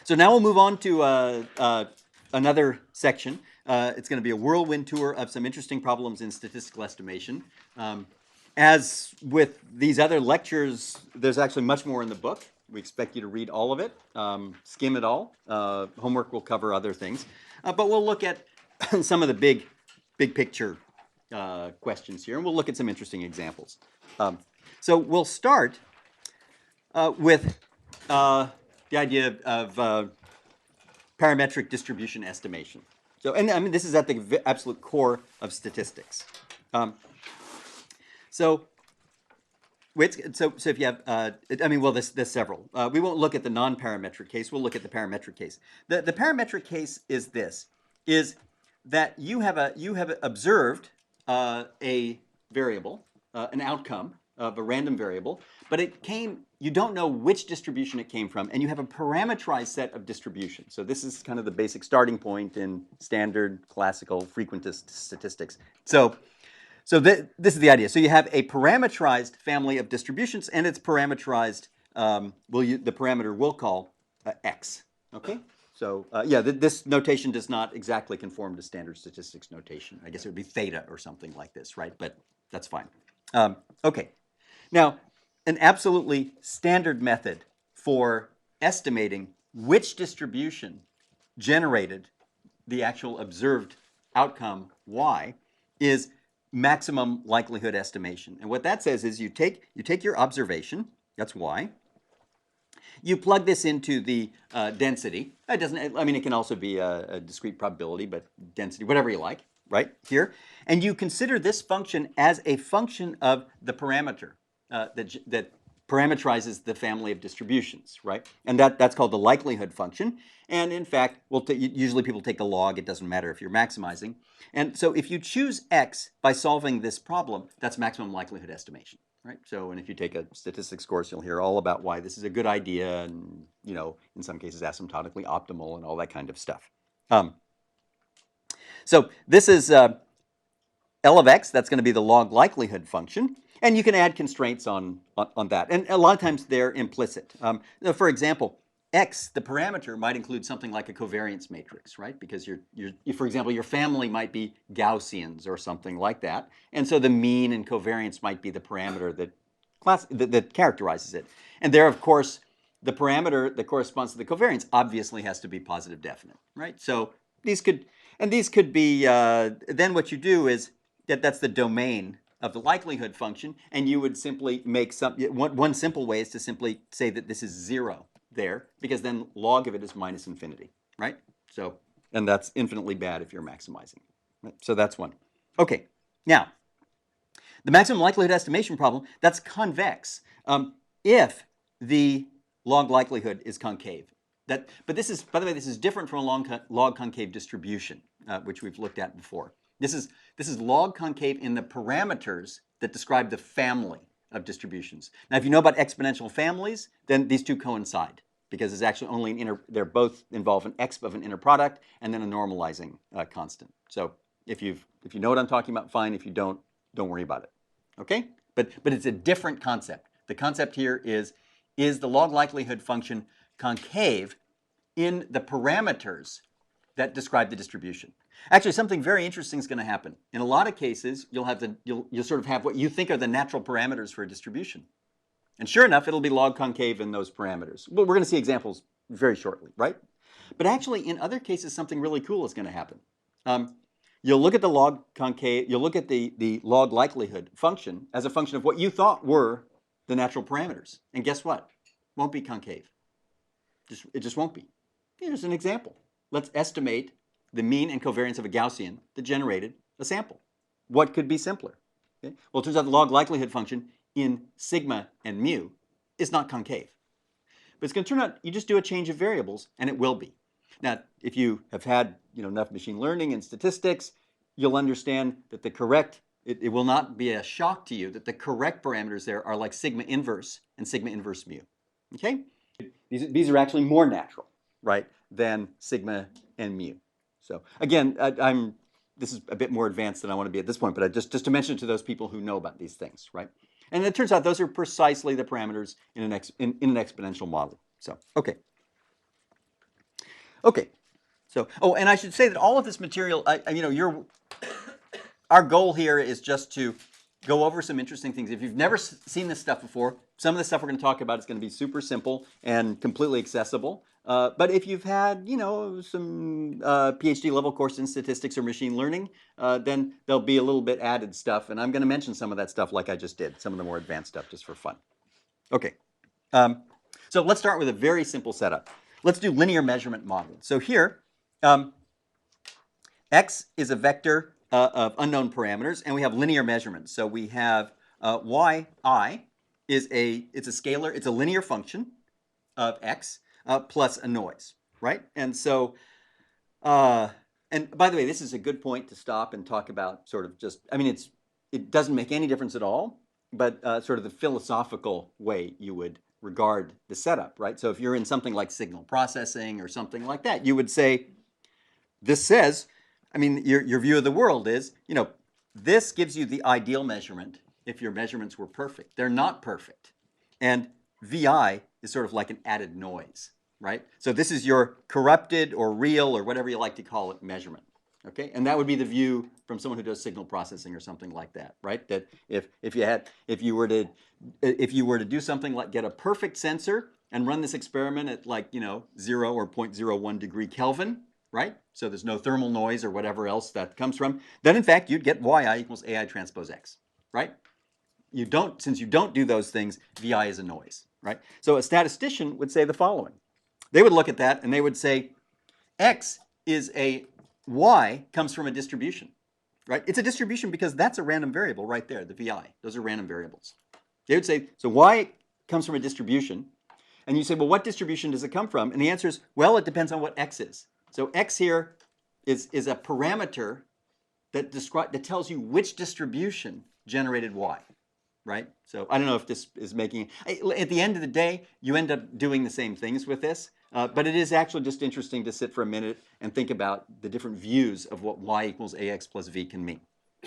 So now we'll move on to another section. It's going to be a whirlwind tour of some interesting problems in statistical estimation. As with these other lectures, there's actually much more in the book. We expect you to read all of it, skim it all. Homework will cover other things. But we'll look at some of the big picture questions here, and we'll look at some interesting examples. So we'll start with the idea of parametric distribution estimation. So, and I mean, this is at the absolute core of statistics. So if you have, I mean, well, there's several. We won't look at the non-parametric case. We'll look at the parametric case. The parametric case is this: is that you have observed a variable, an outcome of a random variable, but you don't know which distribution it came from, and you have a parameterized set of distributions. So this is kind of the basic starting point in standard classical frequentist statistics. So this is the idea. So you have a parameterized family of distributions, and it's parameterized, the parameter we'll call x, okay? So yeah, this notation does not exactly conform to standard statistics notation. I guess it would be theta or something like this, right? But that's fine. Okay. Now, an absolutely standard method for estimating which distribution generated the actual observed outcome y is maximum likelihood estimation. And what that says is you take your observation, that's y, you plug this into the density. It doesn't, I mean, it can also be a discrete probability, but density, whatever you like, right here. And you consider this function as a function of the parameter that parameterizes the family of distributions, right? And that's called the likelihood function. And in fact, usually people take a log. It doesn't matter if you're maximizing. And so if you choose x by solving this problem, that's maximum likelihood estimation, right? So, and if you take a statistics course, you'll hear all about why this is a good idea and, you know, in some cases asymptotically optimal and all that kind of stuff. So this is L of x. That's going to be the log likelihood function. And you can add constraints on that. And a lot of times they're implicit. For example, x, the parameter, might include something like a covariance matrix, right? Because for example, your family might be Gaussians or something like that. And so the mean and covariance might be the parameter that characterizes it. And there, of course, the parameter that corresponds to the covariance obviously has to be positive definite, right? So these could be, then what you do is that's the domain of the likelihood function, and you would simply make one simple way is to simply say that this is 0 there, because then log of it is minus infinity, right? So, and that's infinitely bad if you're maximizing, right? So that's one. Okay, now, the maximum likelihood estimation problem, that's convex if the log likelihood is concave. But this is, by the way, this is different from a log concave distribution, which we've looked at before. This is log concave in the parameters that describe the family of distributions. Now, if you know about exponential families, then these two coincide because it's actually only they're both involve an exp of an inner product and then a normalizing constant. So if you know what I'm talking about, fine. If you don't worry about it. Okay? But it's a different concept. The concept here is the log likelihood function concave in the parameters that describe the distribution. Actually, something very interesting is going to happen. In a lot of cases, you'll sort of have what you think are the natural parameters for a distribution. And sure enough, it'll be log concave in those parameters. Well, we're going to see examples very shortly, right? But actually, in other cases, something really cool is going to happen. You'll look at the log concave, you'll look at the log likelihood function as a function of what you thought were the natural parameters. And guess what? Won't be concave. It just won't be. Here's an example. Let's estimate the mean and covariance of a Gaussian that generated a sample. What could be simpler? Okay? Well, it turns out the log likelihood function in sigma and mu is not concave. But it's going to turn out you just do a change of variables and it will be. Now, if you have had enough machine learning and statistics, you'll understand that it will not be a shock to you that the correct parameters there are like sigma inverse and sigma inverse mu. Okay? These are actually more natural, right, than sigma and mu. So again, this is a bit more advanced than I want to be at this point, but just to mention it to those people who know about these things, right? And it turns out those are precisely the parameters in an exponential model. So, okay. Okay. So, oh, and I should say that all of this material, our goal here is just to go over some interesting things. If you've never seen this stuff before, some of the stuff we're going to talk about is going to be super simple and completely accessible. But if you've had, some PhD level course in statistics or machine learning, then there'll be a little bit added stuff. And I'm going to mention some of that stuff like I just did, some of the more advanced stuff just for fun. Okay. So let's start with a very simple setup. Let's do linear measurement modeling. So here, x is a vector of unknown parameters, and we have linear measurements. So we have yi it's a scalar, it's a linear function of x plus a noise, right? And so, and by the way, this is a good point to stop and talk about sort of just, it doesn't make any difference at all, but sort of the philosophical way you would regard the setup, right? So if you're in something like signal processing or something like that, you would say, this says, your view of the world is, this gives you the ideal measurement if your measurements were perfect. They're not perfect. And VI is sort of like an added noise, right? So this is your corrupted or real or whatever you like to call it measurement, okay? And that would be the view from someone who does signal processing or something like that, right? That if you were to do something like get a perfect sensor and run this experiment at 0 or 0.01 degree Kelvin, right? So there's no thermal noise or whatever else that comes from, then in fact you'd get yi equals AI transpose x, right? Since you don't do those things, VI is a noise, right? So a statistician would say the following. They would look at that and they would say, y comes from a distribution, right? It's a distribution because that's a random variable right there, the VI. Those are random variables. They would say, so y comes from a distribution. And you say, well, what distribution does it come from? And the answer is, well, it depends on what x is. So x here is a parameter that tells you which distribution generated y, right? So I don't know if this is making, at the end of the day, you end up doing the same things with this, but it is actually just interesting to sit for a minute and think about the different views of what y equals ax plus v can mean.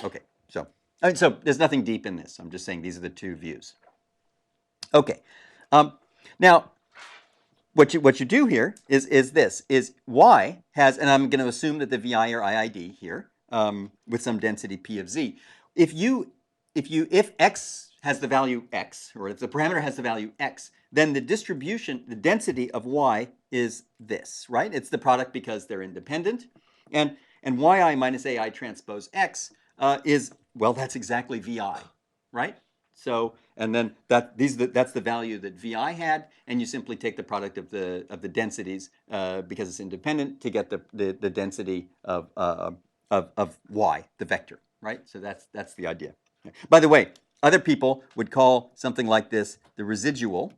Okay, so there's nothing deep in this. I'm just saying these are the two views. Okay, now, what you do here is y has, and I'm going to assume that the VI are IID here with some density P of z. If x has the value x, or if the parameter has the value x, then the distribution, the density of y is this, right? It's the product because they're independent, and yi minus AI transpose x is, well, that's exactly VI, right? So, and then that's the value that VI had, and you simply take the product of the densities because it's independent to get the density of y, the vector, right? So that's the idea. By the way, other people would call something like this the residual,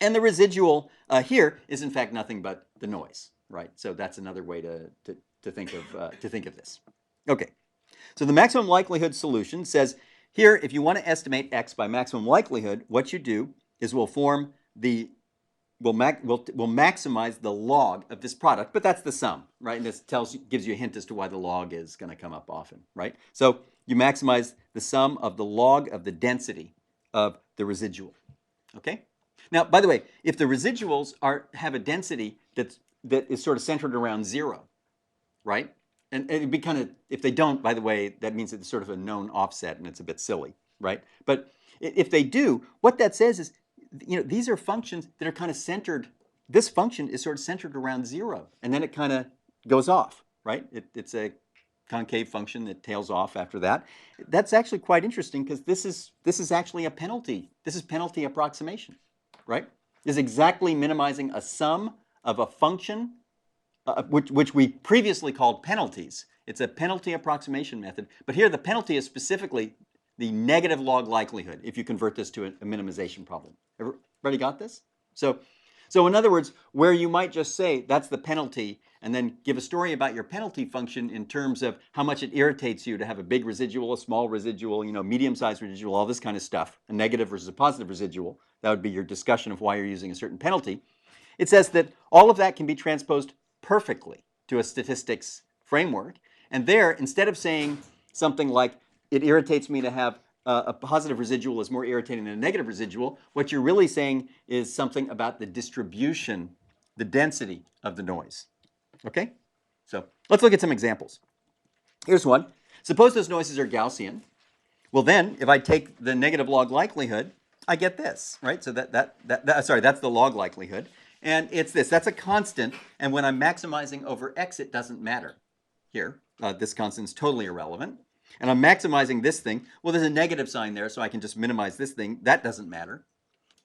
and the residual here is in fact nothing but the noise, right? So that's another way to think of this. Okay, so the maximum likelihood solution says here, if you want to estimate x by maximum likelihood, what you do is we'll maximize the log of this product, but that's the sum, right? And this gives you a hint as to why the log is going to come up often, right? So you maximize the sum of the log of the density of the residual, okay? Now, by the way, if the residuals have a density that is sort of centered around 0, right? And it'd be kind of, if they don't, by the way, that means it's sort of a known offset and it's a bit silly, right? But if they do, what that says is, these are functions that are kind of centered, this function is sort of centered around 0, and then it kind of goes off, right? It's a concave function that tails off after that. That's actually quite interesting because this is actually a penalty. This is penalty approximation, right? It's exactly minimizing a sum of a function which we previously called penalties. It's a penalty approximation method. But here the penalty is specifically the negative log likelihood if you convert this to a minimization problem. Everybody got this? So in other words, where you might just say that's the penalty and then give a story about your penalty function in terms of how much it irritates you to have a big residual, a small residual, medium-sized residual, all this kind of stuff, a negative versus a positive residual, that would be your discussion of why you're using a certain penalty. It says that all of that can be transposed perfectly to a statistics framework. And there, instead of saying something like, it irritates me to have a positive residual is more irritating than a negative residual, what you're really saying is something about the distribution the density of the noise. Okay? So let's look at some examples. Here's one. Suppose those noises are Gaussian. Well, then, if I take the negative log likelihood, I get this, right? So that's the log likelihood. And it's this. That's a constant. And when I'm maximizing over x, it doesn't matter. Here, this constant is totally irrelevant. And I'm maximizing this thing. Well, there's a negative sign there, so I can just minimize this thing. That doesn't matter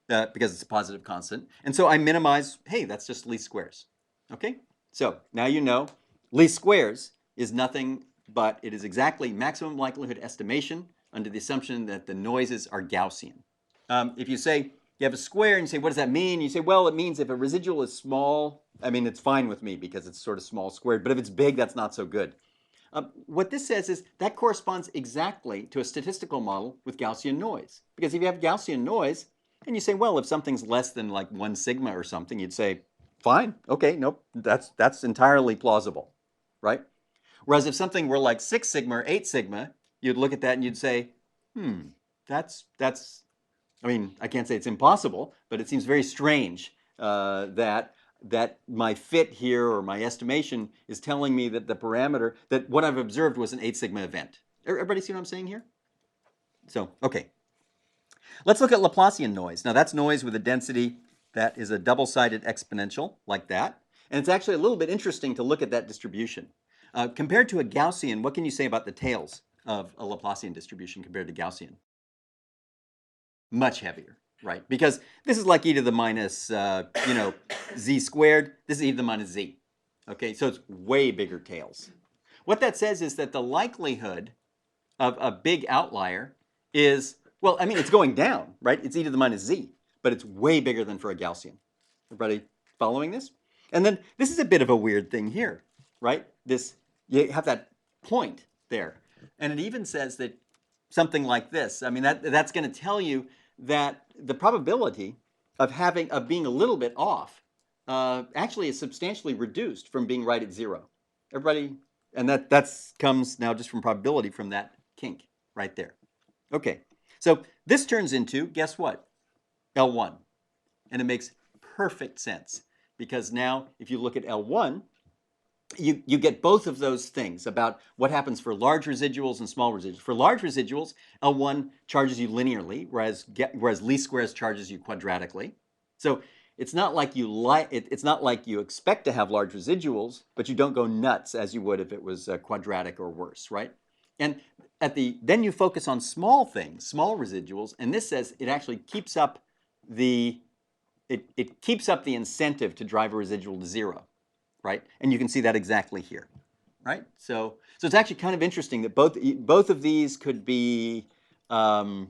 because it's a positive constant. And so I minimize, hey, that's just least squares. Okay? So now you know least squares is nothing but it is exactly maximum likelihood estimation under the assumption that the noises are Gaussian. If you say you have a square and you say, what does that mean? You say, well, it means if a residual is small, I mean, it's fine with me because it's sort of small squared, but if it's big, that's not so good. What this says is that corresponds exactly to a statistical model with Gaussian noise. Because if you have Gaussian noise, and you say, well, if something's less than like 1 sigma or something, you'd say, fine, okay, nope, that's entirely plausible, right? Whereas if something were like 6 sigma or 8 sigma, you'd look at that and you'd say, that's I mean, I can't say it's impossible, but it seems very strange that my fit here or my estimation is telling me that the parameter, that what I've observed was an 8 sigma event. Everybody see what I'm saying here? So, okay. Let's look at Laplacian noise. Now that's noise with a density that is a double-sided exponential, like that. And it's actually a little bit interesting to look at that distribution. Compared to a Gaussian, what can you say about the tails of a Laplacian distribution compared to Gaussian? Much heavier, right? Because this is like e to the minus, z squared. This is e to the minus z. Okay, so it's way bigger tails. What that says is that the likelihood of a big outlier is, well, I mean, it's going down, right? It's e to the minus z, but it's way bigger than for a Gaussian. Everybody following this? And then this is a bit of a weird thing here, right? You have that point there. And it even says that something like this. I mean, that's going to tell you that the probability of being a little bit off actually is substantially reduced from being right at 0. Everybody, and that comes now just from probability from that kink right there. Okay, so this turns into, guess what? L1. And it makes perfect sense because now if you look at L1, you get both of those things about what happens for large residuals and small residuals. For large residuals, L1 charges you linearly, whereas least squares charges you quadratically. So it's not like it's not like you expect to have large residuals, but you don't go nuts as you would if it was quadratic or worse, right? And then you focus on small things, small residuals, and this says it actually keeps up it keeps up the incentive to drive a residual to 0. Right? And you can see that exactly here, right? So it's actually kind of interesting that both of these could be you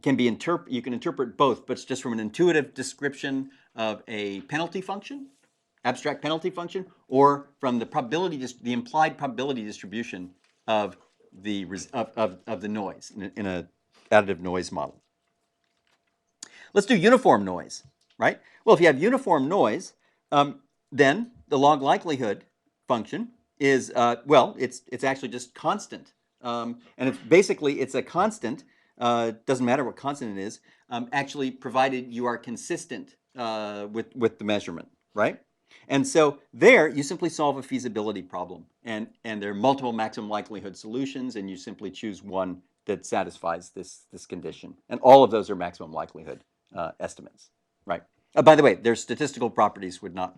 can interpret both, but it's just from an intuitive description of a penalty function, abstract penalty function, or from the implied probability distribution of the noise in a additive noise model. Let's do uniform noise, right? Well, if you have uniform noise, then the log likelihood function is, it's actually just constant. And it's a constant, doesn't matter what constant it is, actually provided you are consistent with the measurement, right? And so there you simply solve a feasibility problem. And there are multiple maximum likelihood solutions, and you simply choose one that satisfies this condition. And all of those are maximum likelihood estimates, right? By the way, their statistical properties would not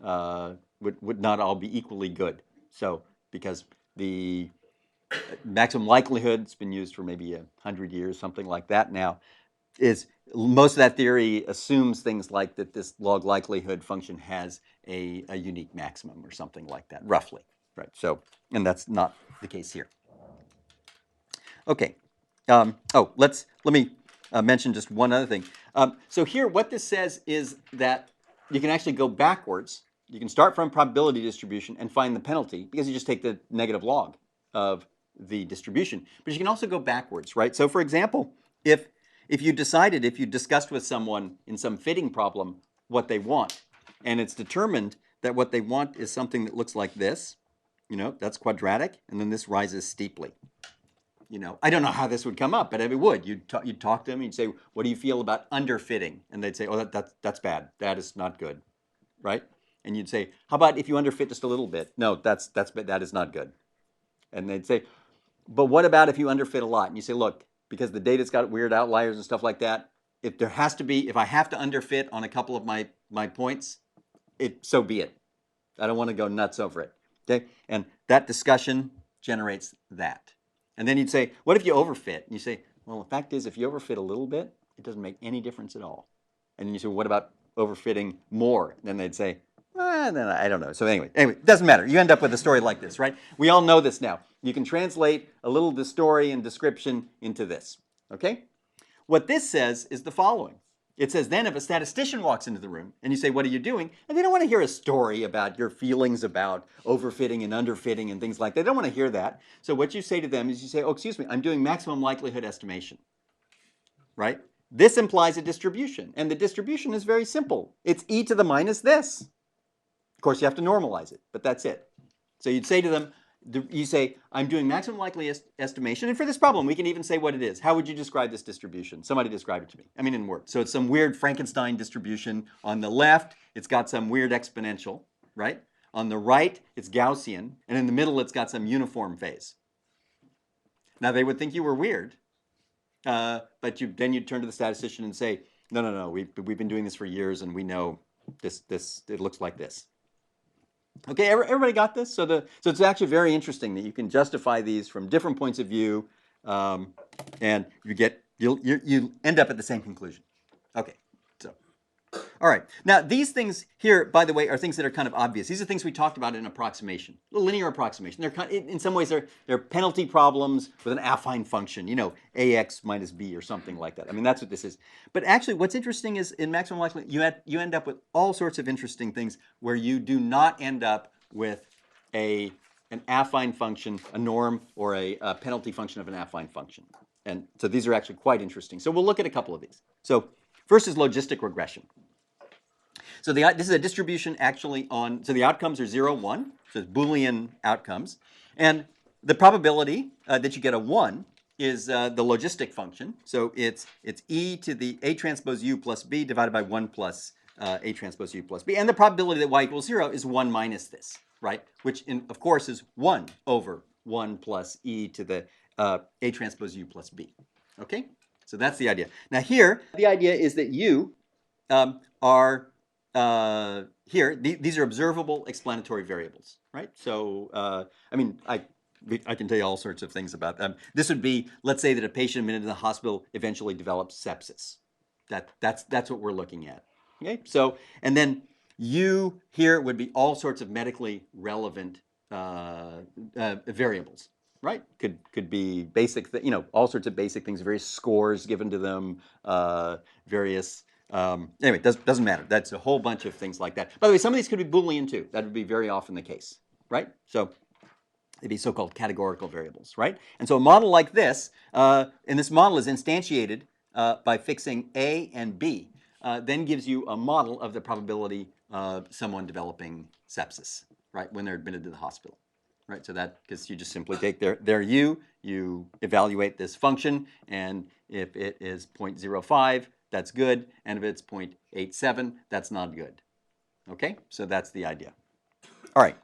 all be equally good. So because the maximum likelihood has been used for maybe 100 years, something like that now, is most of that theory assumes things like that this log likelihood function has a unique maximum or something like that, roughly, right? So, and that's not the case here. Okay. Let me mention just one other thing. So here, what this says is that you can actually go backwards. You can start from probability distribution and find the penalty because you just take the negative log of the distribution. But you can also go backwards, right? So for example, if you discussed with someone in some fitting problem what they want, and it's determined that what they want is something that looks like this, that's quadratic, and then this rises steeply. I don't know how this would come up, but it would. You'd talk to them, and you'd say, what do you feel about underfitting? And they'd say, oh, that's bad. That is not good, right? And you'd say, how about if you underfit just a little bit? No, that is not good. And they'd say, but what about if you underfit a lot? And you say, look, because the data's got weird outliers and stuff like that, if I have to underfit on a couple of my points, so be it. I don't want to go nuts over it. Okay? And that discussion generates that. And then you'd say, what if you overfit? And you say, well, the fact is, if you overfit a little bit, it doesn't make any difference at all. And then you say, well, what about overfitting more? And then they'd say, then I don't know. So anyway, it doesn't matter. You end up with a story like this, right? We all know this now. You can translate a little of the story and description into this. Okay? What this says is the following. It says then if a statistician walks into the room and you say, what are you doing? And they don't want to hear a story about your feelings about overfitting and underfitting and things like that. They don't want to hear that. So what you say to them is you say, oh, excuse me, I'm doing maximum likelihood estimation. Right? This implies a distribution. And the distribution is very simple. It's e to the minus this. Of course, you have to normalize it, but that's it. So you'd say to them, you say, I'm doing maximum likely estimation. And for this problem, we can even say what it is. How would you describe this distribution? Somebody describe it to me. I mean, in words. So it's some weird Frankenstein distribution. On the left, it's got some weird exponential, right? On the right, it's Gaussian. And in the middle, it's got some uniform phase. Now, they would think you were weird. But then you'd turn to the statistician and say, no, we've been doing this for years, and we know this it looks like this. Okay, everybody got this? So it's actually very interesting that you can justify these from different points of view, and you end up at the same conclusion. Okay, so all right. Now these things here, by the way, are things that are kind of obvious. These are things we talked about in approximation, linear approximation. They're in some ways they're penalty problems with an affine function. Ax minus b or something like that. I mean that's what this is. But actually, what's interesting is in maximum likelihood you end up with all sorts of interesting things where you do not end up with an affine function, a norm, or a penalty function of an affine function. And so these are actually quite interesting. So we'll look at a couple of these. So first is logistic regression. So this is a distribution actually so the outcomes are 0, 1, so it's Boolean outcomes. And the probability that you get a 1 is the logistic function. So it's e to the a transpose u plus b divided by 1 plus a transpose u plus b. And the probability that y equals 0 is 1 minus this, right? Which, of course, is 1 over 1 plus e to the a transpose u plus b. Okay? So that's the idea. Now here, the idea is that you are here. These are observable explanatory variables, right? So, I mean, I can tell you all sorts of things about them. This would be, let's say that a patient admitted to the hospital eventually develops sepsis. That's what we're looking at. Okay, so, and then you here would be all sorts of medically relevant variables. Right? Could be basic, all sorts of basic things, various scores given to them, various. Anyway, doesn't matter. That's a whole bunch of things like that. By the way, some of these could be Boolean too. That would be very often the case, right? So they'd be so-called categorical variables, right? And so a model like this, and this model is instantiated by fixing A and B, then gives you a model of the probability of someone developing sepsis, right, when they're admitted to the hospital. Right, so that, because you just simply take their u, you evaluate this function, and if it is 0.05, that's good, and if it's 0.87, that's not good. Okay, so that's the idea. All right,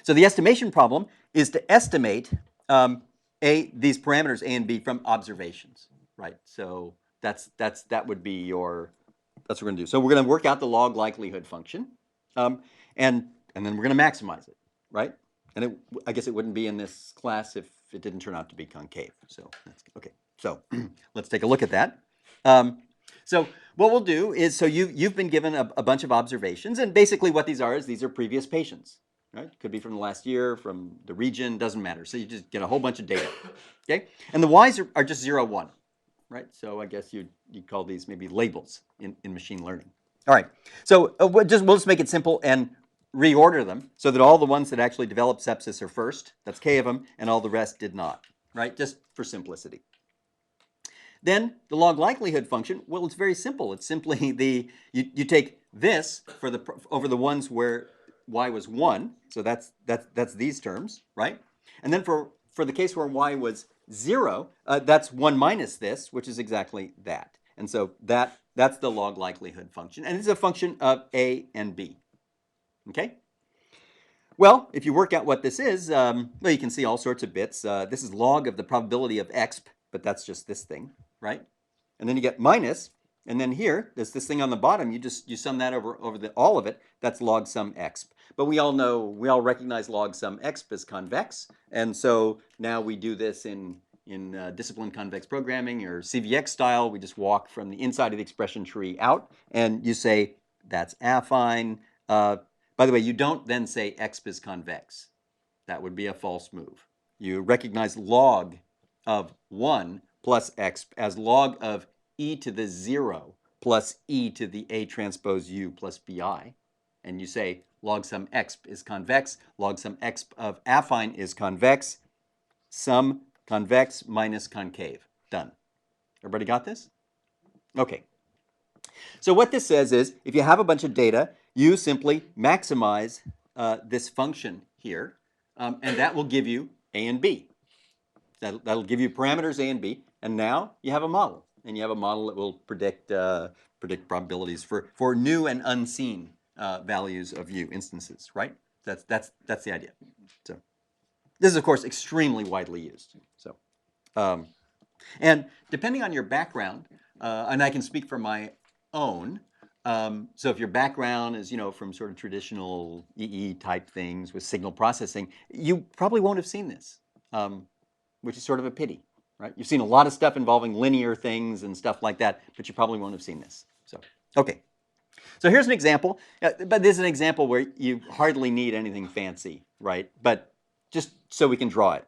so the estimation problem is to estimate these parameters a and b from observations, right? So that would be that's what we're going to do. So we're going to work out the log likelihood function, and then we're going to maximize it, right? And I guess it wouldn't be in this class if it didn't turn out to be concave. So that's okay. So let's take a look at that. So what we'll do is, so you've been given a bunch of observations, and basically what these are previous patients, right? Could be from the last year, from the region, doesn't matter. So you just get a whole bunch of data, okay? And the y's are just 0, 1, right? So I guess you'd call these maybe labels in machine learning. All right. So we'll just make it simple and reorder them so that all the ones that actually developed sepsis are first, that's k of them, and all the rest did not, right? Just for simplicity. Then the log likelihood function, well, it's very simple. It's simply you take this over the ones where y was 1, so that's these terms, right? And then for the case where y was 0, that's 1 minus this, which is exactly that. And so that's the log likelihood function, and it's a function of a and b. Okay? Well, if you work out what this is, well, you can see all sorts of bits. This is log of the probability of exp, but that's just this thing, right? And then you get minus, and then here, there's this thing on the bottom. You sum that over all of it. That's log sum exp. But we all recognize log sum exp as convex, and so now we do this in discipline convex programming or CVX style. We just walk from the inside of the expression tree out, and you say that's affine. By the way, you don't then say exp is convex. That would be a false move. You recognize log of 1 plus exp as log of e to the 0 plus e to the a transpose u plus bi. And you say log sum exp is convex, log sum exp of affine is convex, sum convex minus concave. Done. Everybody got this? Okay. So what this says is, if you have a bunch of data, you simply maximize this function here, and that will give you A and B. That'll give you parameters A and B, and now you have a model, and you have a model that will predict probabilities for new and unseen values of U instances, right? That's the idea. So this is, of course, extremely widely used. So, and depending on your background, and I can speak for my own. So if your background is, from sort of traditional EE type things with signal processing, you probably won't have seen this, which is sort of a pity, right? You've seen a lot of stuff involving linear things and stuff like that, but you probably won't have seen this. So, okay. So here's an example, but this is an example where you hardly need anything fancy, right? But just so we can draw it.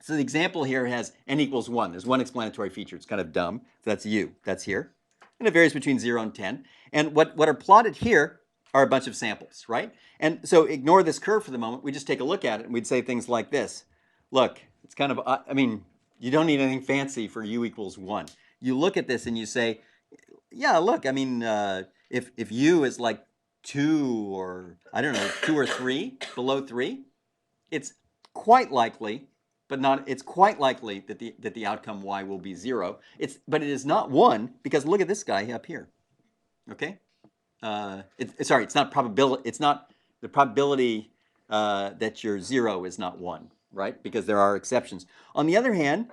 So the example here has n equals 1. There's one explanatory feature. It's kind of dumb. So that's U. That's here. And it varies between 0 and 10. And what are plotted here are a bunch of samples, right? And so ignore this curve for the moment. We just take a look at it, and we'd say things like this. Look, it's kind of, you don't need anything fancy for U equals 1. You look at this and you say, yeah, look, if U is like 2 or, I don't know, 2 or 3, below 3, it's quite likely it's quite likely that the outcome y will be 0. But it is not 1 because look at this guy up here. Okay, it's not probability. It's not the probability that your 0 is not 1, right? Because there are exceptions. On the other hand,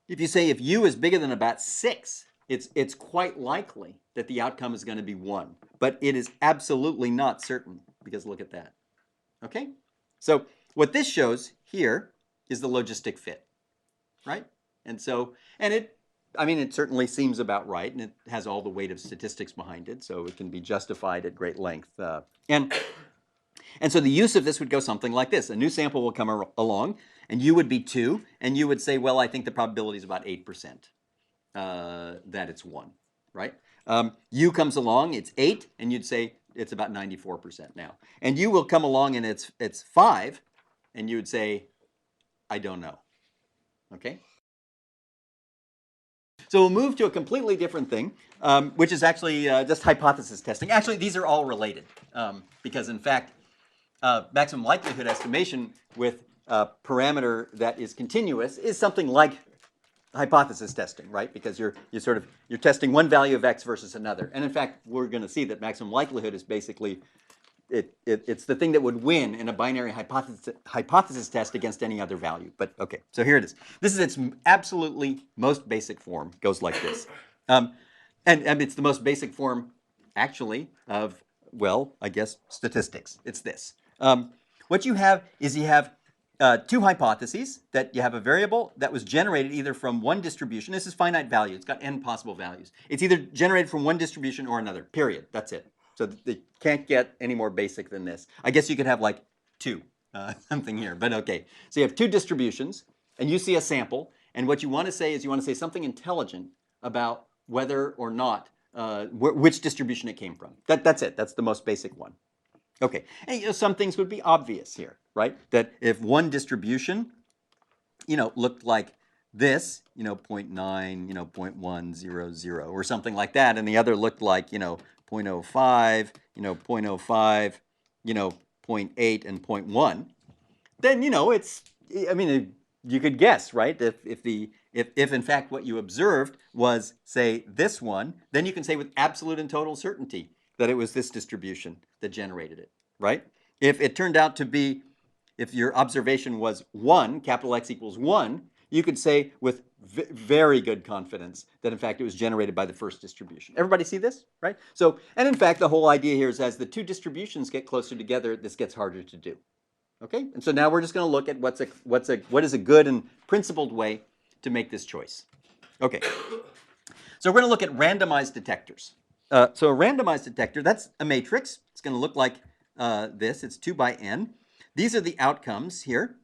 if you say if u is bigger than about 6, it's quite likely that the outcome is going to be 1. But it is absolutely not certain because look at that. Okay, so what this shows here is the logistic fit, right? And so, it certainly seems about right, and it has all the weight of statistics behind it, so it can be justified at great length. And so the use of this would go something like this. A new sample will come along, and U would be 2, and you would say, well, I think the probability is about 8% that it's 1, right? U comes along, it's 8, and you'd say it's about 94% now. And U will come along, and it's 5, and you would say, I don't know. Okay? So we'll move to a completely different thing, which is actually just hypothesis testing. Actually, these are all related because, in fact, maximum likelihood estimation with a parameter that is continuous is something like hypothesis testing, right? Because you're testing one value of x versus another. And in fact, we're going to see that maximum likelihood is basically it's the thing that would win in a binary hypothesis test against any other value. But okay, so here it is. This is its absolutely most basic form. It goes like this. And it's the most basic form, actually, of, well, I guess, statistics. It's this. What you have is two hypotheses, that you have a variable that was generated either from one distribution. This is finite value. It's got n possible values. It's either generated from one distribution or another, period. That's it. So they can't get any more basic than this. I guess you could have like 2, something here, but okay. So you have 2 distributions, and you see a sample, and what you want to say is you want to say something intelligent about whether or not, which distribution it came from. That's it. That's the most basic one. Okay, and some things would be obvious here, right? That if one distribution, looked like this, 0.9, 0.100 or something like that, and the other looked like, 0.05, 0.05, 0.8 and 0.1, then, you could guess, right? If in fact what you observed was, say, this one, then you can say with absolute and total certainty that it was this distribution that generated it, right? If it turned out to be, if your observation was 1, capital X equals 1, you could say with very good confidence that in fact it was generated by the first distribution. Everybody see this, right? So, and in fact, the whole idea here is as the two distributions get closer together, this gets harder to do. Okay, and so now we're just going to look at what is a good and principled way to make this choice. Okay, so we're going to look at randomized detectors. So a randomized detector, that's a matrix. It's going to look like this. It's 2 by n. These are the outcomes here,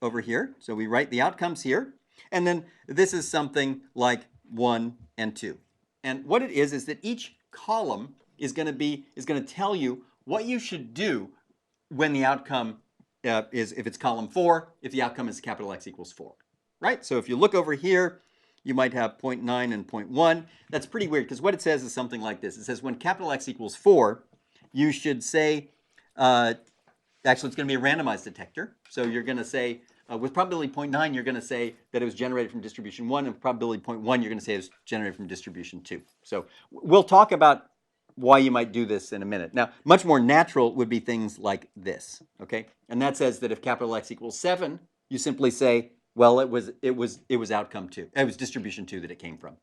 over here. So we write the outcomes here, and then this is something like 1 and 2. And what it is that each column is going to tell you what you should do when the outcome is, if it's column 4, if the outcome is capital X equals 4, right? So if you look over here, you might have 0.9 and 0.1. That's pretty weird because what it says is something like this. It says when capital X equals 4, you should say, actually it's going to be a randomized detector. So you're going to say, with probability 0.9, you're going to say that it was generated from distribution 1, and probability 0.1, you're going to say it was generated from distribution 2. So we'll talk about why you might do this in a minute. Now, much more natural would be things like this, okay? And that says that if capital X equals 7, you simply say, well, it was outcome 2. It was distribution 2 that it came from,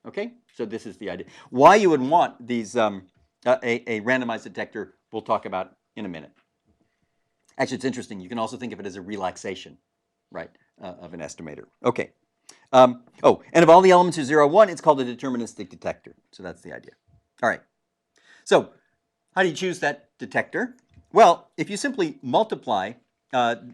okay? So this is the idea. Why you would want these a randomized detector, we'll talk about in a minute. Actually, it's interesting. You can also think of it as a relaxation, right, of an estimator. Okay. And if all the elements are 0, 1, it's called a deterministic detector. So that's the idea. All right. So how do you choose that detector? Well, if you simply multiply,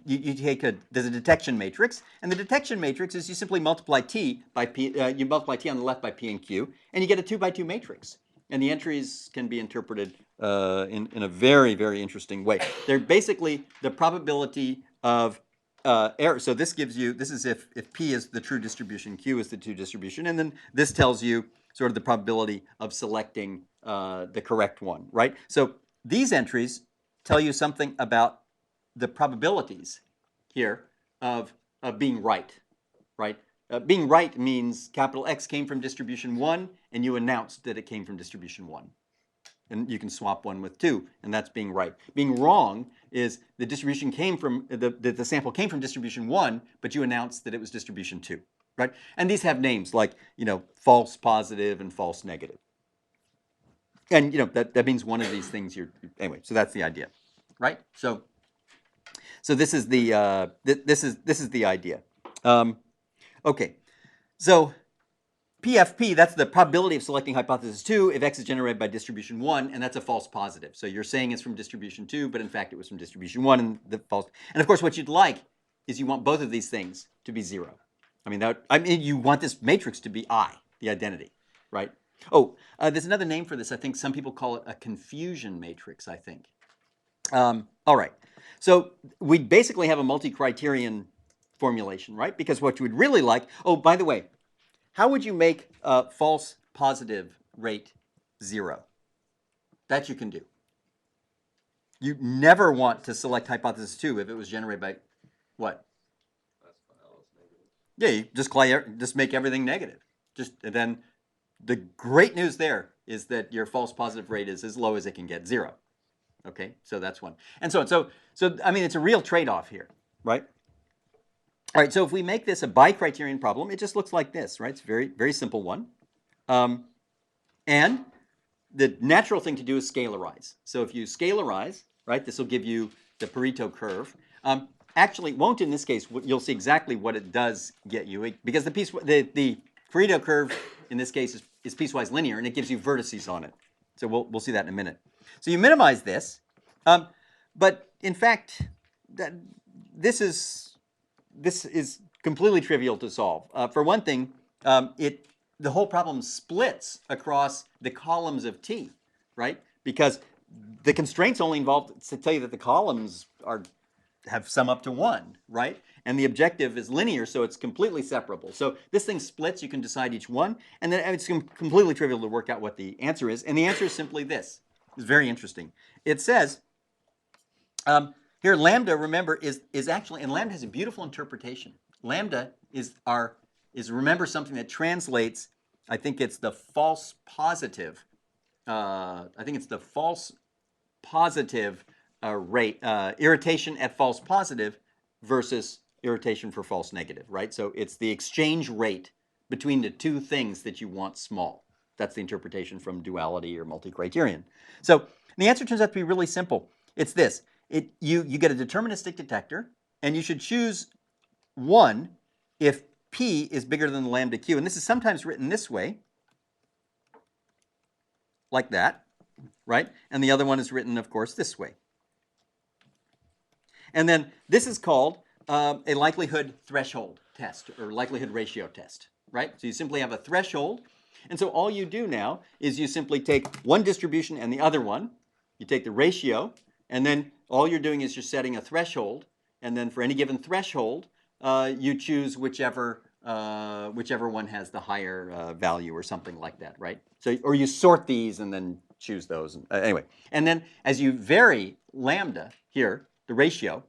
you take there's a detection matrix, and the detection matrix is you simply multiply T by P, you multiply T on the left by P and Q, and you get a 2 by 2 matrix. And the entries can be interpreted in a very, very interesting way. They're basically the probability of error. So this gives you, this is if P is the true distribution, Q is the true distribution, and then this tells you sort of the probability of selecting the correct one, right? So these entries tell you something about the probabilities here of being right, right? Being right means capital X came from distribution 1, and you announced that it came from distribution 1. And you can swap 1 with 2, and that's being right. Being wrong is the distribution came from, the sample came from distribution 1, but you announced that it was distribution 2, right? And these have names like, false positive and false negative. And, that means one of these things anyway, so that's the idea, right? So this is the, this is the idea. Okay, so PFP, that's the probability of selecting hypothesis 2 if X is generated by distribution 1, and that's a false positive. So you're saying it's from distribution 2, but in fact it was from distribution 1, and the false. And of course, what you'd like is you want both of these things to be 0. I mean, you want this matrix to be I, the identity, right? Oh, there's another name for this. I think some people call it a confusion matrix, I think. All right. So we basically have a multi-criterion formulation, right? Because what you would really like, oh, by the way, how would you make a false positive rate 0? That you can do. You never want to select hypothesis 2 if it was generated by what? Yeah, you just make everything negative. And then the great news there is that your false positive rate is as low as it can get, 0. Okay, so that's one. And so on. So I mean, it's a real trade-off here, right? All right, so if we make this a bi-criterion problem, it just looks like this, right? It's a very, very simple one. And the natural thing to do is scalarize. So if you scalarize, right, this will give you the Pareto curve. Actually, it won't in this case. You'll see exactly what it does get you, because the Pareto curve in this case is piecewise linear, and it gives you vertices on it. So we'll see that in a minute. So you minimize this, but in fact, this is completely trivial to solve. For one thing, the whole problem splits across the columns of T, right? Because the constraints only involve to tell you that the columns have sum up to 1, right? And the objective is linear, so it's completely separable. So this thing splits, you can decide each one, and then it's completely trivial to work out what the answer is. And the answer is simply this. It's very interesting. It says, here lambda, remember, is actually, and lambda has a beautiful interpretation. Lambda is remember something that translates, I think it's the false positive, irritation at false positive versus irritation for false negative, right? So it's the exchange rate between the two things that you want small. That's the interpretation from duality or multi-criterion. So the answer turns out to be really simple. It's this. You get a deterministic detector, and you should choose one if P is bigger than lambda Q. And this is sometimes written this way, like that, right? And the other one is written, of course, this way. And then this is called a likelihood threshold test or likelihood ratio test, right? So you simply have a threshold. And so all you do now is you simply take one distribution and the other one. You take the ratio, and then all you're doing is you're setting a threshold. And then for any given threshold, you choose whichever one has the higher value or something like that, right? So, or you sort these and then choose those. Anyway, and then as you vary lambda here, the ratio,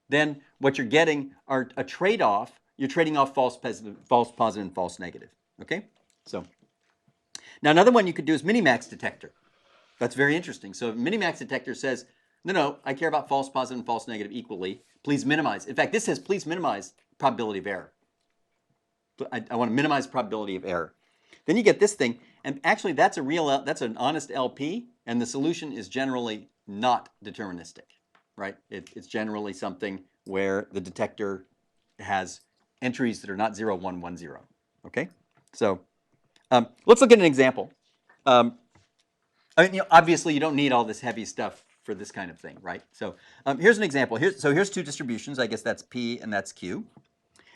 then what you're getting are a trade-off. You're trading off false positive, and false negative. Okay? So now another one you could do is minimax detector. That's very interesting. So minimax detector says, no, I care about false positive and false negative equally. Please minimize. In fact, this says please minimize probability of error. I want to minimize probability of error. Then you get this thing, and actually that's an honest LP, and the solution is generally not deterministic, right? It's generally something where the detector has entries that are not 0, 1, 1, 0. Okay, so let's look at an example. I mean, obviously you don't need all this heavy stuff for this kind of thing, right? So here's an example. Here's two distributions. I guess that's P and that's Q.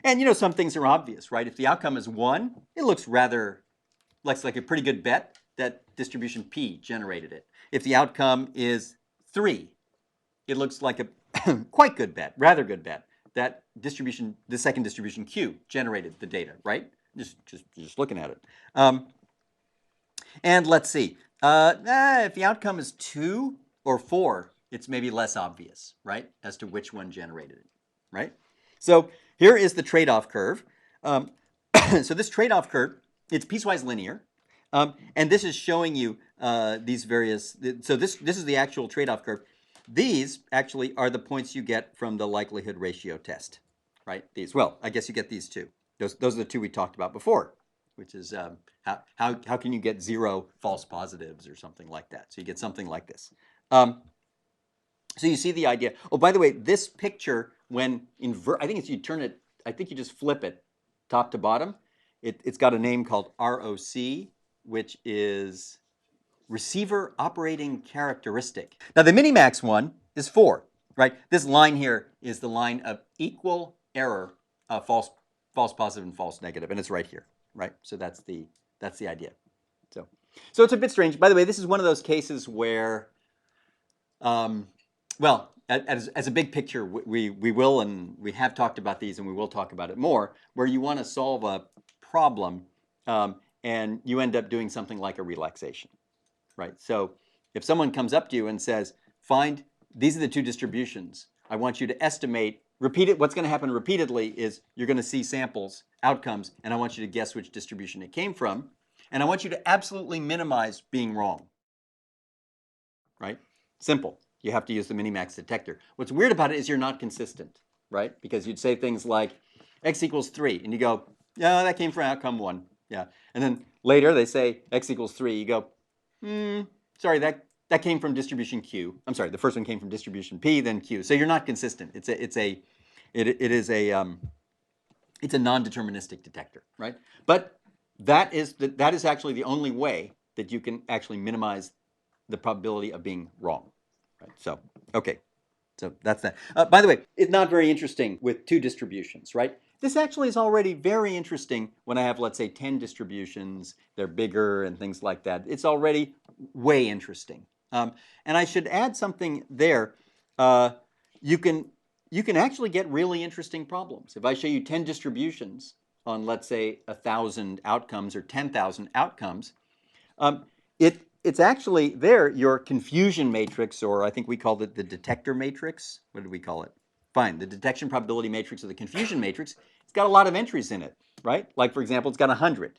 And some things are obvious, right? If the outcome is 1, it looks like a pretty good bet that distribution P generated it. If the outcome is 3, it looks like a quite good bet, rather good bet, that the second distribution Q generated the data, right? Just looking at it. And let's see. If the outcome is 2 or 4, it's maybe less obvious, right, as to which one generated it, right? So here is the trade-off curve. So this trade-off curve, it's piecewise linear, and this is showing you these various. So this is the actual trade-off curve. These actually are the points you get from the likelihood ratio test, right? Well, I guess you get these two. Those are the two we talked about before, which is how can you get 0 false positives or something like that? So you get something like this. So you see the idea. Oh, by the way, this picture, when I think you turn it. I think you just flip it top to bottom. It's got a name called ROC, which is receiver operating characteristic. Now the minimax one is 4, right? This line here is the line of equal error, false positive and false negative, and it's right here, right? So that's the idea. So it's a bit strange. By the way, this is one of those cases where, well, as a big picture, we will, and we have talked about these, and we will talk about it more, where you want to solve a problem, and you end up doing something like a relaxation, right? So if someone comes up to you and says, these are the two distributions, I want you to estimate, what's going to happen repeatedly is you're going to see samples, outcomes, and I want you to guess which distribution it came from, and I want you to absolutely minimize being wrong, right? Simple. You have to use the minimax detector. What's weird about it is you're not consistent, right? Because you'd say things like x equals 3, and you go, yeah, that came from outcome 1. Yeah. And then later they say x equals 3. You go, sorry, that came from distribution Q. I'm sorry, the first one came from distribution P, then Q. So you're not consistent. It's a non-deterministic detector, right? But that is actually the only way that you can actually minimize the probability of being wrong. Right? So, okay. So that's that. By the way, it's not very interesting with 2 distributions, right? This actually is already very interesting when I have, let's say, 10 distributions. They're bigger and things like that. It's already way interesting. And I should add something there. You can actually get really interesting problems. If I show you 10 distributions on, let's say, 1,000 outcomes or 10,000 outcomes, it's actually there, your confusion matrix, or I think we called it the detector matrix. What did we call it? Fine, the detection probability matrix or the confusion matrix. It's got a lot of entries in it, right? Like, for example, it's got 100,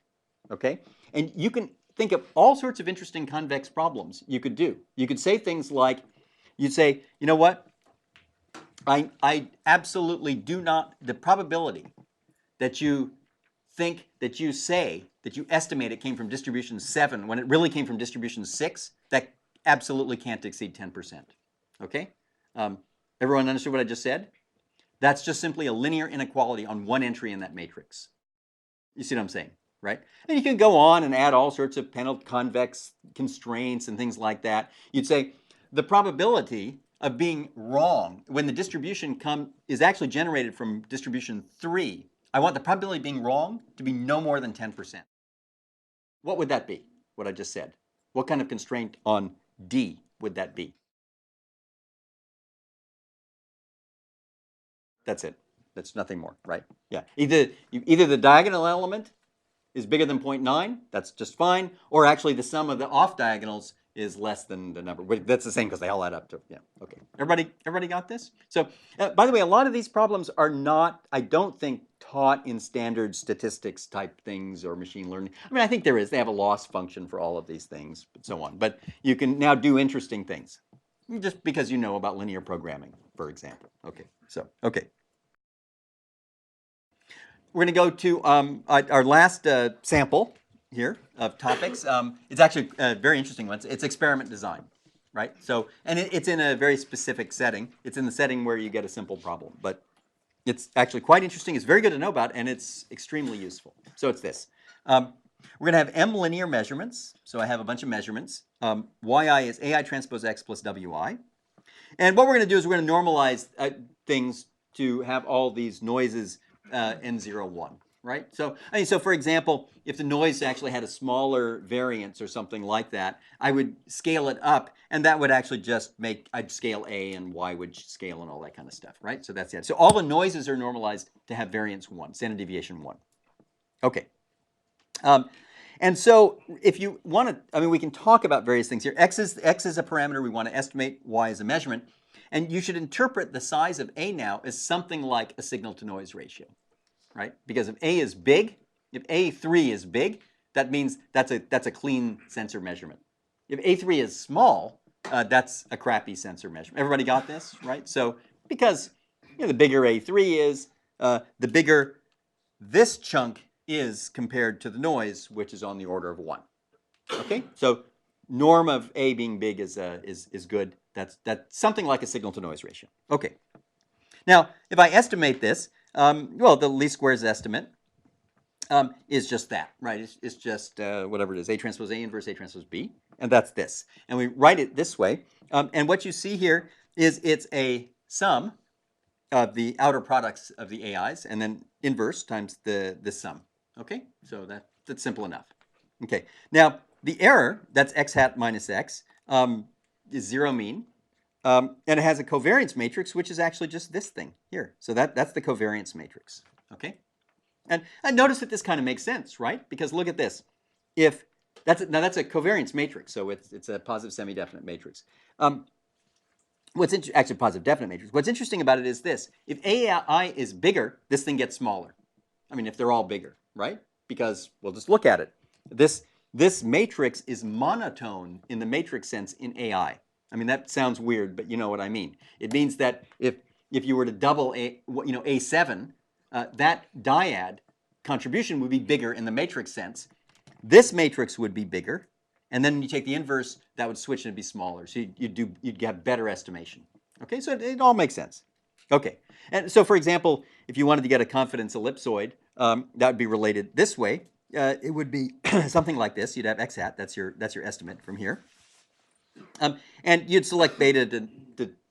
okay? And you can think of all sorts of interesting convex problems you could do. You could say things like, you'd say, you know what? I absolutely do not, the probability that you think that you say that you estimate it came from distribution 7 when it really came from distribution 6, that absolutely can't exceed 10%. Okay? Everyone understood what I just said? That's just simply a linear inequality on one entry in that matrix. You see what I'm saying, right? And you can go on and add all sorts of convex constraints and things like that. You'd say the probability of being wrong when the distribution is actually generated from distribution 3. I want the probability of being wrong to be no more than 10%. What would that be, what I just said? What kind of constraint on D would that be? That's it. That's nothing more, right? Yeah. Either the diagonal element is bigger than 0.9, that's just fine, or actually the sum of the off diagonals is less than the number. That's the same because they all add up to, yeah, okay. Everybody got this? So, by the way, a lot of these problems are not, I don't think, taught in standard statistics type things or machine learning. I mean, I think there is. They have a loss function for all of these things, and so on. But you can now do interesting things just because you know about linear programming, for example. Okay, so, okay. We're going to go to our last sample here of topics. It's actually a very interesting one. It's experiment design, right? So, and it's in a very specific setting. It's in the setting where you get a simple problem, but it's actually quite interesting. It's very good to know about, and it's extremely useful. So it's this. We're going to have M linear measurements. So I have a bunch of measurements. Yi is AI transpose X plus Wi. And what we're going to do is we're going to normalize things to have all these noises N0, 1, right? So, I mean, so for example, if the noise actually had a smaller variance or something like that, I would scale it up, and that would actually just I'd scale A and Y would scale and all that kind of stuff, right? So that's it. So all the noises are normalized to have variance 1, standard deviation 1. Okay. And so if you want to, I mean, we can talk about various things here. X is a parameter we want to estimate, Y is a measurement. And you should interpret the size of A now as something like a signal-to-noise ratio, right? Because if A is big, if A3 is big, that means that's a clean sensor measurement. If A3 is small, that's a crappy sensor measurement. Everybody got this, right? So because the bigger A3 is, the bigger this chunk is compared to the noise, which is on the order of 1. Okay, so norm of A being big is good. That's something like a signal-to-noise ratio. Okay. Now, if I estimate this, well, the least squares estimate is just that, right? It's just whatever it is, A transpose A inverse A transpose B, and that's this. And we write it this way. And what you see here is it's a sum of the outer products of the AIs, and then inverse times the sum. Okay, so that's simple enough. Okay, now the error, that's x hat minus x, is zero mean, and it has a covariance matrix, which is actually just this thing here. So that's the covariance matrix. Okay, and notice that this kind of makes sense, right? Because look at this. If that's a covariance matrix, so it's a positive semi-definite matrix. Actually positive definite matrix. What's interesting about it is this. If AI is bigger, this thing gets smaller. I mean, if they're all bigger, right? Because we'll just look at it. This matrix is monotone in the matrix sense in AI. I mean, that sounds weird, but you know what I mean. It means that if you were to double A7, that dyad contribution would be bigger in the matrix sense. This matrix would be bigger. And then when you take the inverse, that would switch and be smaller. So you'd get better estimation. Okay, so it all makes sense. Okay, and so for example, if you wanted to get a confidence ellipsoid, that would be related this way. It would be something like this. You'd have x hat. That's your estimate from here, and you'd select beta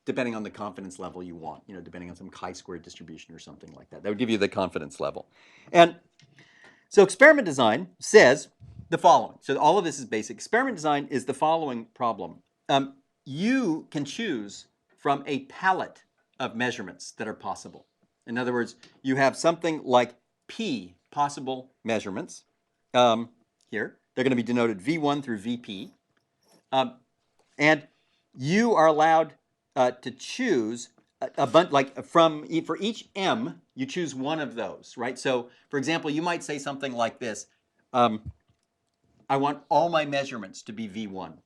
depending on the confidence level you want. Depending on some chi-squared distribution or something like that. That would give you the confidence level. And so experiment design says the following. So all of this is basic. Experiment design is the following problem. You can choose from a palette of measurements that are possible. In other words, you have something like P possible measurements here. They're going to be denoted V1 through VP. And you are allowed to choose a bunch, like for each M, you choose one of those, right? So, for example, you might say something like this. I want all my measurements to be V1.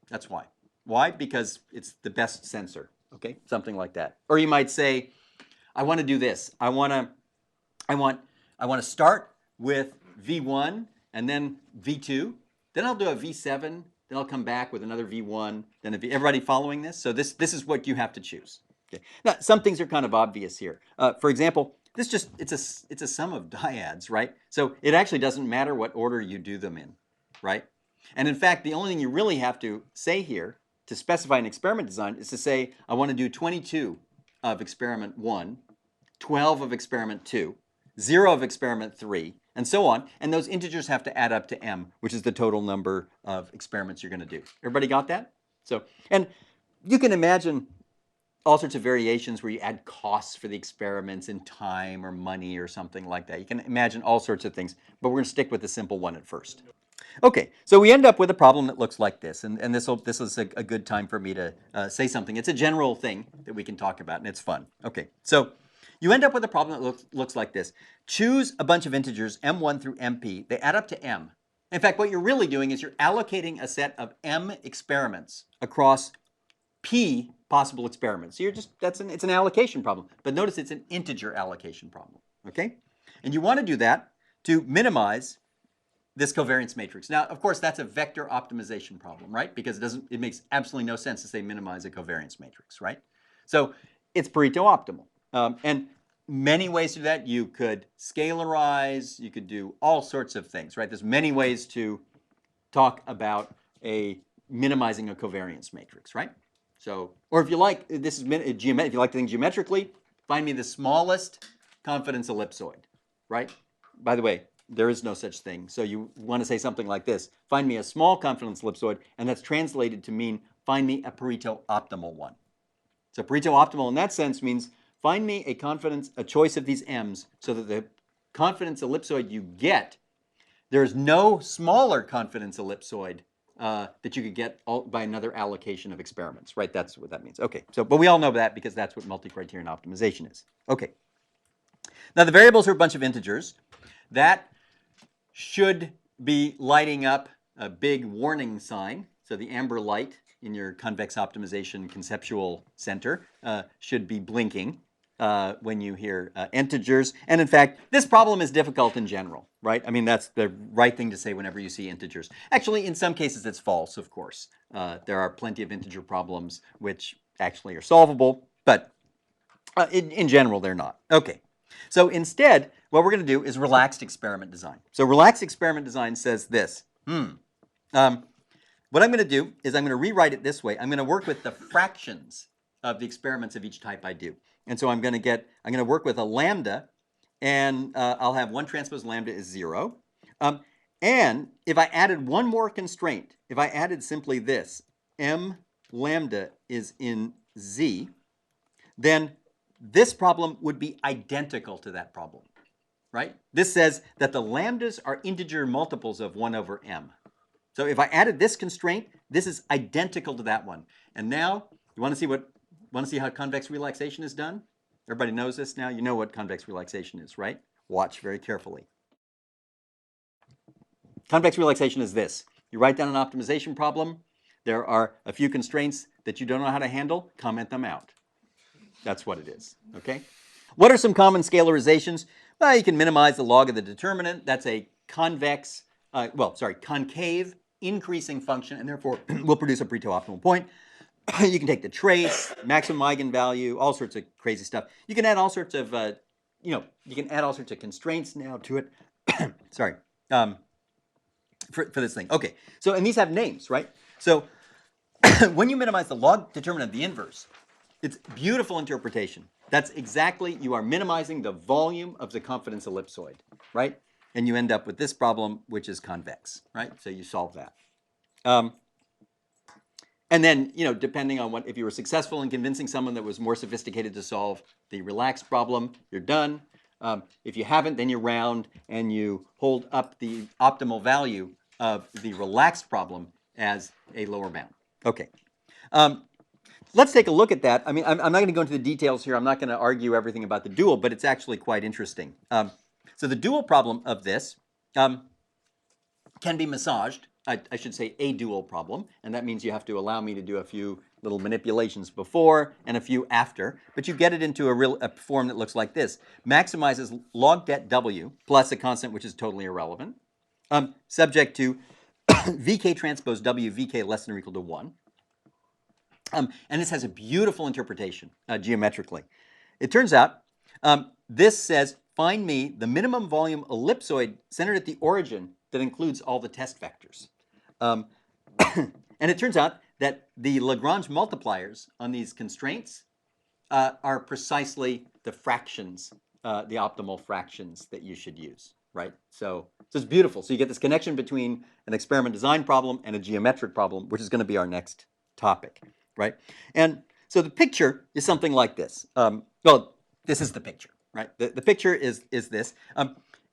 That's why. Why? Because it's the best sensor. Okay, something like that. Or you might say, I want to do this. I want I want to start with V1 and then V2. Then I'll do a V7. Then I'll come back with another V1. Then a V. Everybody following this? So this is what you have to choose. Okay. Now some things are kind of obvious here. For example, this just it's a sum of dyads, right? So it actually doesn't matter what order you do them in, right? And in fact, the only thing you really have to say here to specify an experiment design is to say I want to do 22 of experiment 1, 12 of experiment 2, 0 of experiment 3, and so on. And those integers have to add up to m, which is the total number of experiments you're going to do. Everybody got that? So, and you can imagine all sorts of variations where you add costs for the experiments in time or money or something like that. You can imagine all sorts of things, but we're going to stick with the simple one at first. Okay, so we end up with a problem that looks like this, and this is a good time for me to say something. It's a general thing that we can talk about, and it's fun. Okay, so you end up with a problem that looks like this. Choose a bunch of integers, m1 through mp. They add up to m. In fact, what you're really doing is you're allocating a set of m experiments across p possible experiments. So it's an allocation problem, but notice it's an integer allocation problem. Okay, and you want to do that to minimize this covariance matrix. Now, of course, that's a vector optimization problem, right? Because it makes absolutely no sense to say minimize a covariance matrix, right? So it's Pareto optimal. And many ways to do that. You could scalarize, you could do all sorts of things, right? There's many ways to talk about minimizing a covariance matrix, right? So, or if you like, if you like things geometrically, find me the smallest confidence ellipsoid, right? By the way, there is no such thing. So you want to say something like this: find me a small confidence ellipsoid, and that's translated to mean find me a Pareto optimal one. So Pareto optimal in that sense means find me a choice of these m's so that the confidence ellipsoid you get, there's no smaller confidence ellipsoid that you could get by another allocation of experiments, right? That's what that means. Okay, so but we all know that because that's what multi-criterion optimization is. Okay. Now the variables are a bunch of integers. That should be lighting up a big warning sign. So the amber light in your convex optimization conceptual center should be blinking when you hear integers. And in fact, this problem is difficult in general, right? I mean, that's the right thing to say whenever you see integers. Actually, in some cases, it's false, of course. There are plenty of integer problems which actually are solvable, but in general, they're not. Okay. So instead, what we're going to do is relaxed experiment design. So relaxed experiment design says this. What I'm going to do is I'm going to rewrite it this way. I'm going to work with the fractions of the experiments of each type I do. And so I'm going to work with a lambda, and I'll have 1 transpose lambda is 0. And if I added one more constraint, if I added simply this, m lambda is in Z, then this problem would be identical to that problem, right? This says that the lambdas are integer multiples of 1 over m. So if I added this constraint, this is identical to that one. And now, you want to see how convex relaxation is done? Everybody knows this now. You know what convex relaxation is, right? Watch very carefully. Convex relaxation is this. You write down an optimization problem. There are a few constraints that you don't know how to handle. Comment them out. That's what it is, okay? What are some common scalarizations? Well, you can minimize the log of the determinant. That's a concave increasing function, and therefore will produce a Pareto optimal point. You can take the trace, maximum eigenvalue, all sorts of crazy stuff. You can add all sorts of, constraints now to it. Sorry, for this thing. Okay, so, and these have names, right? So when you minimize the log determinant of the inverse, it's beautiful interpretation. That's exactly, you are minimizing the volume of the confidence ellipsoid, right? And you end up with this problem, which is convex, right? So you solve that. And then, depending on if you were successful in convincing someone that was more sophisticated to solve the relaxed problem, you're done. If you haven't, then you round and you hold up the optimal value of the relaxed problem as a lower bound. Okay. Let's take a look at that. I mean, I'm not going to go into the details here. I'm not going to argue everything about the dual, but it's actually quite interesting. So the dual problem of this can be massaged I should say a dual problem, and that means you have to allow me to do a few little manipulations before and a few after, but you get it into a form that looks like this. Maximizes log det W plus a constant which is totally irrelevant, subject to VK transpose W, VK less than or equal to 1. And this has a beautiful interpretation geometrically. It turns out this says, find me the minimum volume ellipsoid centered at the origin that includes all the test vectors. And it turns out that the Lagrange multipliers on these constraints are precisely the fractions, the optimal fractions that you should use, right? So it's beautiful. So you get this connection between an experiment design problem and a geometric problem, which is going to be our next topic, right? And so the picture is something like this. Well, this is the picture, right? The picture is this.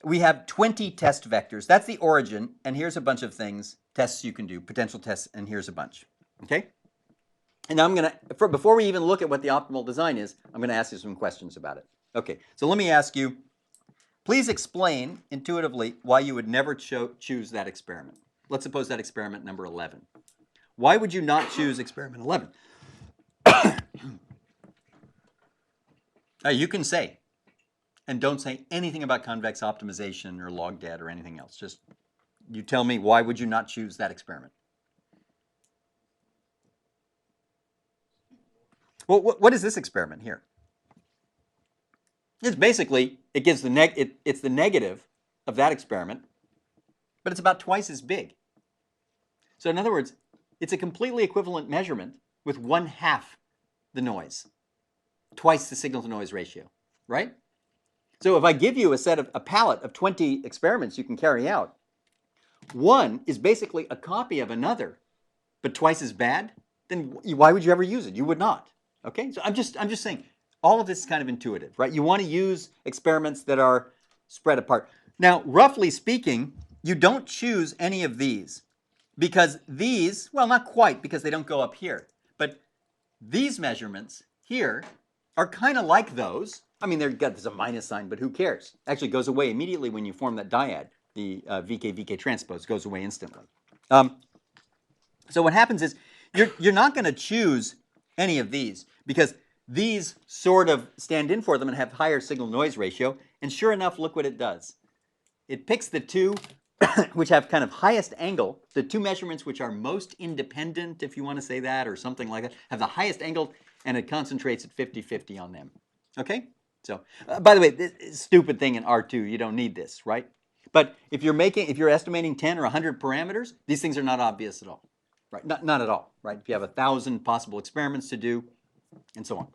We have 20 test vectors. That's the origin, and here's a bunch of things, tests you can do, potential tests, and here's a bunch, okay? And now I'm going to, before we even look at what the optimal design is, I'm going to ask you some questions about it. Okay, so let me ask you, please explain intuitively why you would never choose that experiment. Let's suppose that experiment number 11. Why would you not choose experiment 11? You can say, and don't say anything about convex optimization or log det or anything else. Just you tell me, why would you not choose that experiment? Well, what is this experiment here? It's basically, it gives it's the negative of that experiment, but it's about twice as big. So in other words, it's a completely equivalent measurement with 1/2 the noise, twice the signal to noise ratio, right? So if I give you a palette of 20 experiments you can carry out, one is basically a copy of another, but twice as bad, then why would you ever use it? You would not. Okay, so I'm just saying, all of this is kind of intuitive, right? You want to use experiments that are spread apart. Now, roughly speaking, you don't choose any of these because these, well, not quite, because they don't go up here, but these measurements here are kind of like those. I mean, there's a minus sign, but who cares? Actually, it goes away immediately when you form that dyad. The VK transpose goes away instantly. So what happens is you're not going to choose any of these because these sort of stand in for them and have higher signal noise ratio. And sure enough, look what it does. It picks the two which have kind of highest angle, the two measurements which are most independent, if you want to say that, or something like that, have the highest angle, and it concentrates at 50-50 on them. Okay? So, by the way, this stupid thing in R2, you don't need this, right? But if you're estimating 10 or 100 parameters, these things are not obvious at all, right? Not at all, right? If you have 1,000 possible experiments to do, and so on.